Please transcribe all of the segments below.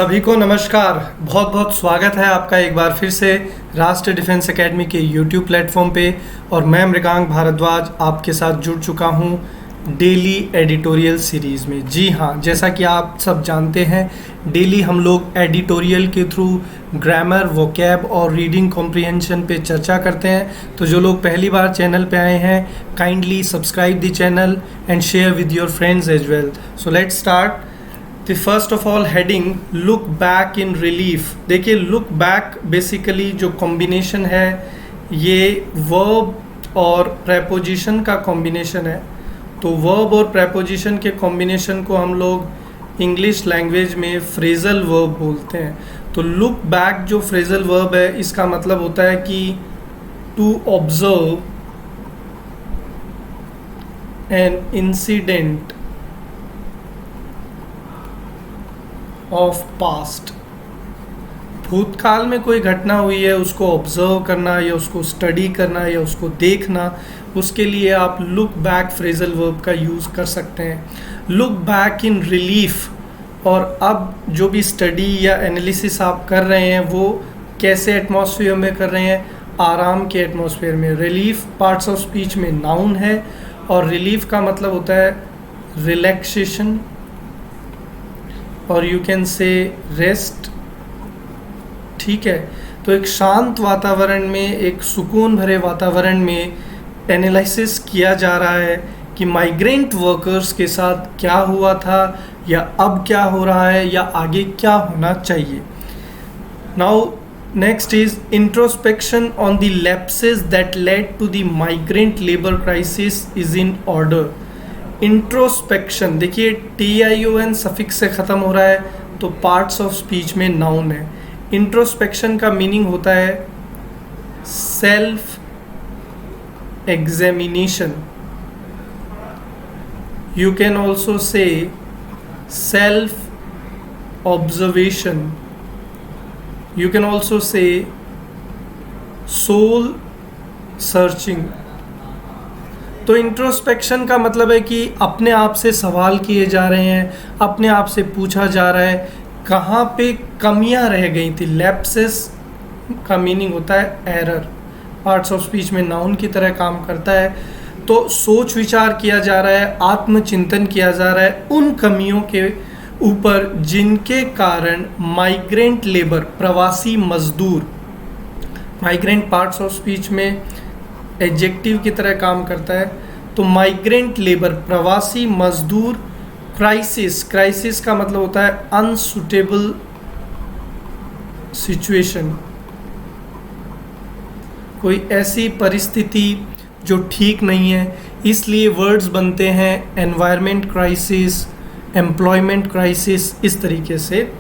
सभी को नमस्कार। बहुत बहुत स्वागत है आपका एक बार फिर से राष्ट्रीय डिफेंस एकेडमी के यूट्यूब प्लेटफॉर्म पे। और मैं मृगांक भारद्वाज आपके साथ जुड़ चुका हूँ डेली एडिटोरियल सीरीज़ में। जी हाँ, जैसा कि आप सब जानते हैं, डेली हम लोग एडिटोरियल के थ्रू ग्रामर, वोकैब और रीडिंग कॉम्प्रिहेंशन पे चर्चा करते हैं। तो जो लोग पहली बार चैनल पे आए हैं, kindly subscribe the channel and share with your friends as well. So let's start. The first of all heading, look back in relief। देखिए, look back बेसिकली जो कॉम्बिनेशन है ये वर्ब और preposition का कॉम्बिनेशन है। तो वर्ब और preposition के कॉम्बिनेशन को हम लोग इंग्लिश लैंग्वेज में फ्रेजल वर्ब बोलते हैं। तो लुक बैक जो फ्रेजल वर्ब है, इसका मतलब होता है कि to observe an incident of past. भूतकाल में कोई घटना हुई है, उसको ऑब्जर्व करना या उसको स्टडी करना या उसको देखना, उसके लिए आप लुक बैक फ्रेजल वर्ब का यूज़ कर सकते हैं। Look back in relief. और अब जो भी स्टडी या एनालिसिस आप कर रहे हैं वो कैसे एटमॉस्फेयर में कर रहे हैं? आराम के एटमॉस्फेयर में। रिलीफ पार्ट्स ऑफ स्पीच में नाउन है और रिलीफ का मतलब होता है रिलैक्सेशन, और यू कैन से रेस्ट। ठीक है, तो एक शांत वातावरण में, एक सुकून भरे वातावरण में एनालिसिस किया जा रहा है कि माइग्रेंट वर्कर्स के साथ क्या हुआ था या अब क्या हो रहा है या आगे क्या होना चाहिए। Now next is introspection on the lapses that led to the migrant labour crisis is in order. Introspection, देखिए TION सफिक्स से ख़त्म हो रहा है तो पार्ट्स ऑफ स्पीच में नाउन है। इंट्रोस्पेक्शन का मीनिंग होता है self examination. You can also say self observation. You can also say soul searching. तो इंट्रोस्पेक्शन का मतलब है कि अपने आप से सवाल किए जा रहे हैं, अपने आप से पूछा जा रहा है कहाँ पे कमियां रह गई थी। लैप्सेस का मीनिंग होता है एरर। पार्ट्स ऑफ स्पीच में नाउन की तरह काम करता है। तो सोच विचार किया जा रहा है, आत्मचिंतन किया जा रहा है उन कमियों के ऊपर जिनके कारण माइग्रेंट लेबर, प्रवासी मजदूर, माइग्रेंट पार्ट्स ऑफ स्पीच में एडजेक्टिव की तरह काम करता है। तो माइग्रेंट लेबर, प्रवासी मजदूर, क्राइसिस, क्राइसिस का मतलब होता है अनसुटेबल सिचुएशन, कोई ऐसी परिस्थिति जो ठीक नहीं है। इसलिए वर्ड्स बनते हैं एनवायरनमेंट क्राइसिस, एम्प्लॉयमेंट क्राइसिस, इस तरीके से।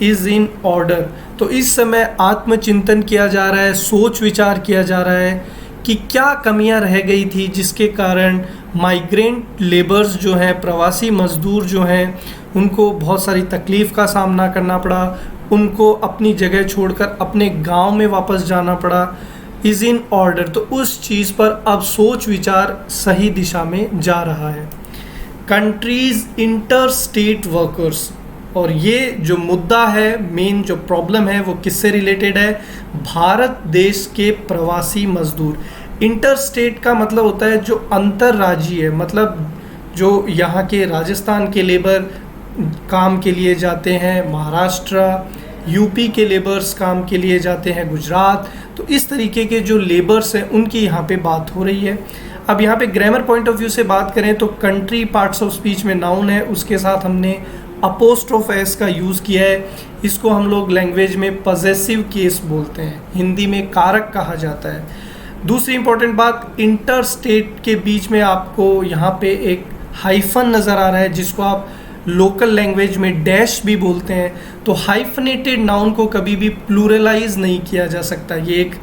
इज इन ऑर्डर, तो इस समय आत्मचिंतन किया जा रहा है, सोच विचार किया जा रहा है कि क्या कमियां रह गई थी जिसके कारण माइग्रेंट लेबर्स जो हैं, प्रवासी मजदूर जो हैं, उनको बहुत सारी तकलीफ़ का सामना करना पड़ा, उनको अपनी जगह छोड़कर अपने गांव में वापस जाना पड़ा। इज़ इन ऑर्डर, तो उस चीज़ पर अब सोच विचार सही दिशा में जा रहा है। कंट्रीज़ इंटर स्टेट वर्कर्स, और ये जो मुद्दा है, मेन जो प्रॉब्लम है वो किससे रिलेटेड है? भारत देश के प्रवासी मजदूर। इंटर स्टेट का मतलब होता है जो अंतर्राज्यीय, मतलब जो यहाँ के राजस्थान के लेबर काम के लिए जाते हैं महाराष्ट्र, यूपी के लेबर्स काम के लिए जाते हैं गुजरात। तो इस तरीके के जो लेबर्स हैं उनकी यहाँ पे बात हो रही है। अब यहाँ पे ग्रामर पॉइंट ऑफ व्यू से बात करें तो कंट्री पार्ट्स ऑफ स्पीच में नाउन है, उसके साथ हमने अपोस्ट्रोफ एस का यूज़ किया है। इसको हम लोग लैंग्वेज में पजेसिव केस बोलते हैं, हिंदी में कारक कहा जाता है। दूसरी इंपॉर्टेंट बात, इंटर स्टेट के बीच में आपको यहाँ पे एक हाइफन नज़र आ रहा है जिसको आप लोकल लैंग्वेज में डैश भी बोलते हैं। तो हाइफनेटेड नाउन को कभी भी प्लूरलाइज नहीं किया जा सकता। ये एक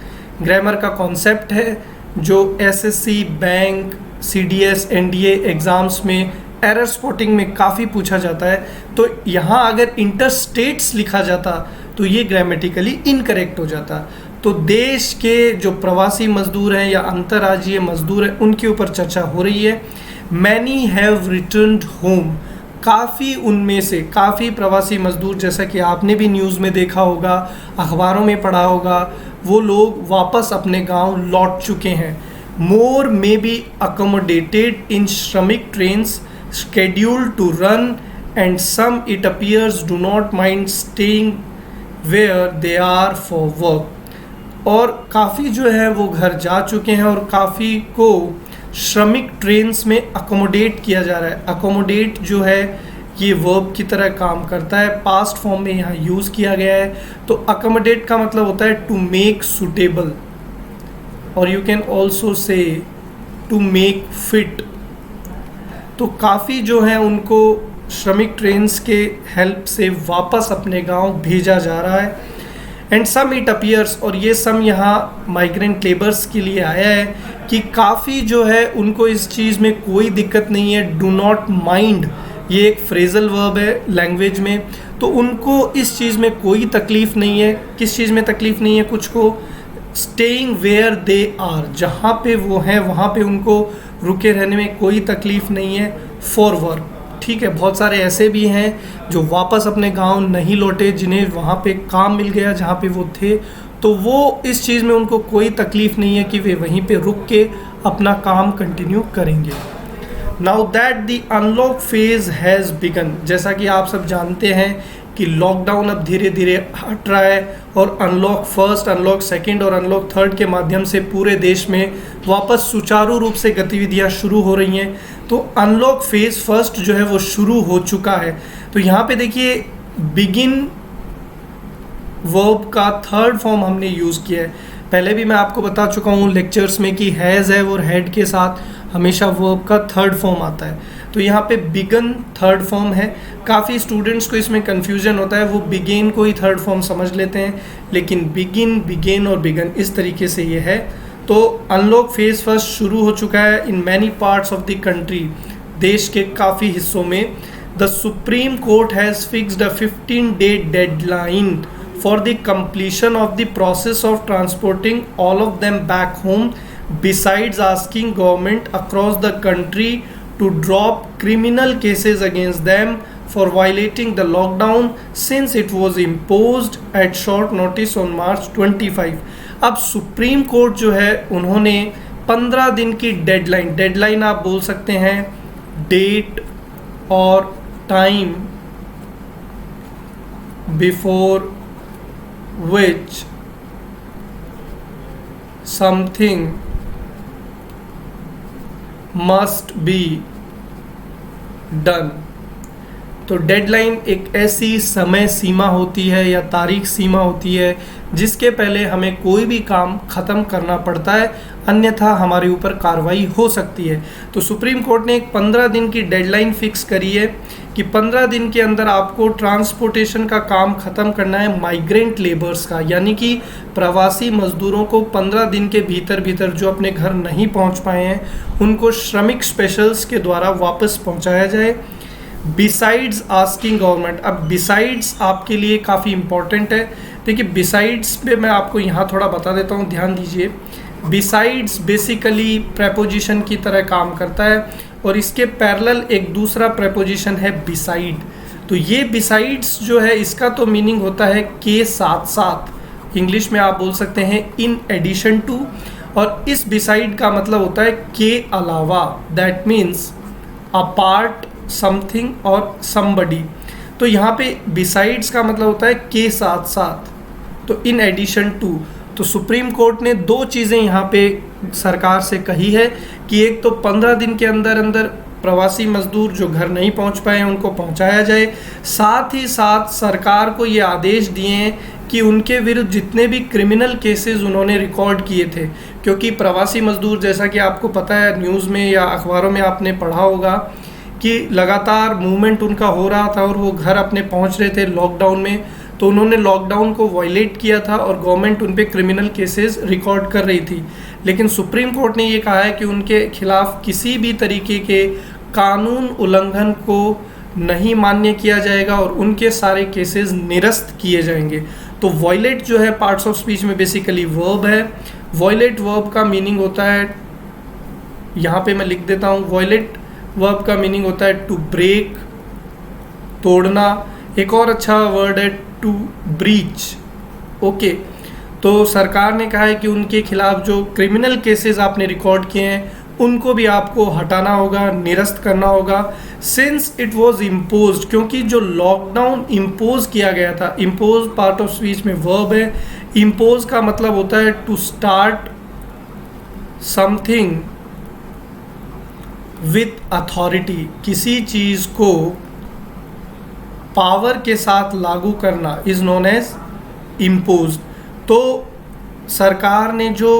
ग्रामर का कॉन्सेप्ट है जो SSC, bank, CDS, NDA exams में एरर स्पॉटिंग में काफ़ी पूछा जाता है। तो यहाँ अगर इंटर स्टेट्स लिखा जाता तो ये ग्रामेटिकली इनकरेक्ट हो जाता। तो देश के जो प्रवासी मजदूर हैं या अंतर्राज्यीय मजदूर हैं उनके ऊपर चर्चा हो रही है। मैनी हैव रिटर्न्ड होम, काफ़ी उनमें से काफ़ी प्रवासी मजदूर, जैसा कि आपने भी न्यूज़ में देखा होगा, अखबारों में पढ़ा होगा, वो लोग वापस अपने गांव लौट चुके हैं। मोर मे बी अकोमोडेटेड इन श्रमिक trains scheduled to run, and some it appears do not mind staying where they are for work। और काफ़ी जो है वो घर जा चुके हैं और काफ़ी को श्रमिक ट्रेन्स में अकोमोडेट किया जा रहा है। अकोमोडेट जो है ये वर्ब की तरह काम करता है, पास्ट फॉर्म में यहाँ यूज़ किया गया है। तो अकोमोडेट का मतलब होता है टू मेक सुटेबल, और you can also say to make fit. तो काफ़ी जो है उनको श्रमिक ट्रेन्स के हेल्प से वापस अपने गांव भेजा जा रहा है। एंड सम इट अपीयर्स, और ये सम यहाँ माइग्रेंट लेबर्स के लिए आया है कि काफ़ी जो है उनको इस चीज़ में कोई दिक्कत नहीं है। डू नॉट माइंड, ये एक फ्रेजल वर्ब है लैंग्वेज में, तो उनको इस चीज़ में कोई तकलीफ़ नहीं है। किस चीज़ में तकलीफ़ नहीं है? कुछ को स्टेइंग वेयर दे आर, जहाँ पे वो हैं वहाँ पे उनको रुके रहने में कोई तकलीफ़ नहीं है। फॉर वर्क, ठीक है, बहुत सारे ऐसे भी हैं जो वापस अपने गांव नहीं लौटे, जिन्हें वहाँ पे काम मिल गया जहाँ पे वो थे, तो वो इस चीज़ में उनको कोई तकलीफ़ नहीं है कि वे वहीं पे रुक के अपना काम कंटिन्यू करेंगे। Now that the unlock phase has begun, जैसा कि आप सब जानते हैं कि लॉकडाउन अब धीरे धीरे हट रहा है और अनलॉक फर्स्ट, अनलॉक सेकंड और अनलॉक थर्ड के माध्यम से पूरे देश में वापस सुचारू रूप से गतिविधियां शुरू हो रही हैं। तो अनलॉक फेज़ फर्स्ट जो है वो शुरू हो चुका है। तो यहाँ पे देखिए बिगिन वर्ब का थर्ड फॉर्म हमने यूज़ किया है। पहले भी मैं आपको बता चुका हूँ लेक्चर्स में कि हैज़ है और हैड के साथ हमेशा वर्ब का थर्ड फॉर्म आता है। तो यहाँ पे बिगन थर्ड फॉर्म है। काफ़ी स्टूडेंट्स को इसमें कन्फ्यूजन होता है, वो बिगेन को ही थर्ड फॉर्म समझ लेते हैं, लेकिन बिगिन, बिगेन और बिगन इस तरीके से ये है। तो अनलॉक फेज़ फर्स्ट शुरू हो चुका है in many parts of the country, देश के काफ़ी हिस्सों में। The supreme court has fixed a 15-day deadline for the completion of the process of transporting all of them back home, besides asking government across the country to drop criminal cases against them for violating the lockdown since it was imposed at short notice on March 25। अब supreme court जो है उन्होंने 15 दिन की deadline, deadline आप बोल सकते हैं डेट और time before which something must be done। तो डेडलाइन एक ऐसी समय सीमा होती है या तारीख सीमा होती है जिसके पहले हमें कोई भी काम ख़त्म करना पड़ता है, अन्यथा हमारे ऊपर कार्रवाई हो सकती है। तो सुप्रीम कोर्ट ने एक 15 दिन की डेडलाइन फिक्स करी है कि 15 दिन के अंदर आपको ट्रांसपोर्टेशन का काम ख़त्म करना है माइग्रेंट लेबर्स का, यानी कि प्रवासी मजदूरों को 15 दिन के भीतर भीतर जो अपने घर नहीं पहुंच पाए हैं उनको श्रमिक स्पेशल्स के द्वारा वापस पहुंचाया जाए। बिसाइड्स आस्किंग गवर्नमेंट, अब बिसाइड्स आपके लिए काफ़ी इम्पॉर्टेंट है। देखिए बिसाइड्स पे मैं आपको यहाँ थोड़ा बता देता हूँ, ध्यान दीजिए। बिसाइड्स बेसिकली प्रेपोजिशन की तरह काम करता है और इसके पैरेलल एक दूसरा प्रेपोजिशन है बिसाइड। तो ये बिसाइड्स जो है इसका तो मीनिंग होता है के साथ साथ, इंग्लिश में आप बोल सकते हैं इन एडिशन टू, और इस बिसाइड का मतलब होता है के अलावा, दैट मीन्स अपार्ट समथिंग और समबडी। तो यहाँ पे बिसाइड्स का मतलब होता है के साथ साथ, तो इन एडिशन टू। तो सुप्रीम कोर्ट ने दो चीज़ें यहाँ पे सरकार से कही है कि एक तो 15 दिन के अंदर अंदर प्रवासी मजदूर जो घर नहीं पहुँच पाए हैं उनको पहुँचाया जाए, साथ ही साथ सरकार को ये आदेश दिए हैं कि उनके विरुद्ध जितने भी क्रिमिनल केसेस उन्होंने रिकॉर्ड किए थे, क्योंकि प्रवासी मजदूर जैसा कि आपको पता है न्यूज़ में या अखबारों में आपने पढ़ा होगा कि लगातार मूवमेंट उनका हो रहा था और वो घर अपने पहुंच रहे थे लॉकडाउन में, तो उन्होंने लॉकडाउन को वायलेट किया था और गवर्नमेंट उन पे क्रिमिनल केसेस रिकॉर्ड कर रही थी। लेकिन सुप्रीम कोर्ट ने ये कहा है कि उनके खिलाफ किसी भी तरीके के कानून उल्लंघन को नहीं मान्य किया जाएगा और उनके सारे केसेस निरस्त किए जाएंगे। तो वायलेट जो है पार्ट्स ऑफ स्पीच में बेसिकली वर्ब है। वायलेट वर्ब का मीनिंग होता है, यहाँ पे मैं लिख देता हूँ, वायलेट वर्ब का मीनिंग होता है टू ब्रेक, तोड़ना। एक और अच्छा वर्ड है टू ब्रीच। ओके, तो सरकार ने कहा है कि उनके खिलाफ जो क्रिमिनल केसेस आपने रिकॉर्ड किए हैं उनको भी आपको हटाना होगा, निरस्त करना होगा। सिंस इट वॉज इम्पोज, क्योंकि जो लॉकडाउन इम्पोज किया गया था, इम्पोज पार्ट ऑफ स्पीच में वर्ब है। इम्पोज का मतलब होता है to start something with authority, किसी चीज को पावर के साथ लागू करना इज नोन एज इम्पोज। तो सरकार ने जो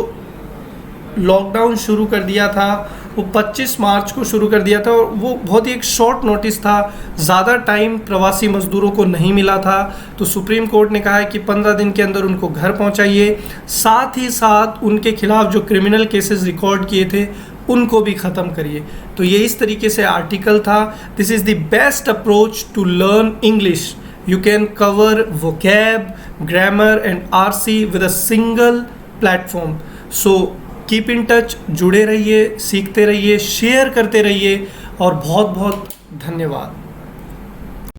लॉकडाउन शुरू कर दिया था वो 25 मार्च को शुरू कर दिया था, और वो बहुत ही एक शॉर्ट नोटिस था, ज़्यादा टाइम प्रवासी मजदूरों को नहीं मिला था। तो सुप्रीम कोर्ट ने कहा है कि 15 दिन के अंदर उनको घर पहुंचाइए, साथ ही साथ उनके खिलाफ जो क्रिमिनल केसेस रिकॉर्ड किए थे उनको भी ख़त्म करिए। तो ये इस तरीके से आर्टिकल था। This is the best approach to learn English. You can cover vocab, grammar and RC with a single platform. So keep in touch, जुड़े रहिए, सीखते रहिए, शेयर करते रहिए, और बहुत बहुत धन्यवाद।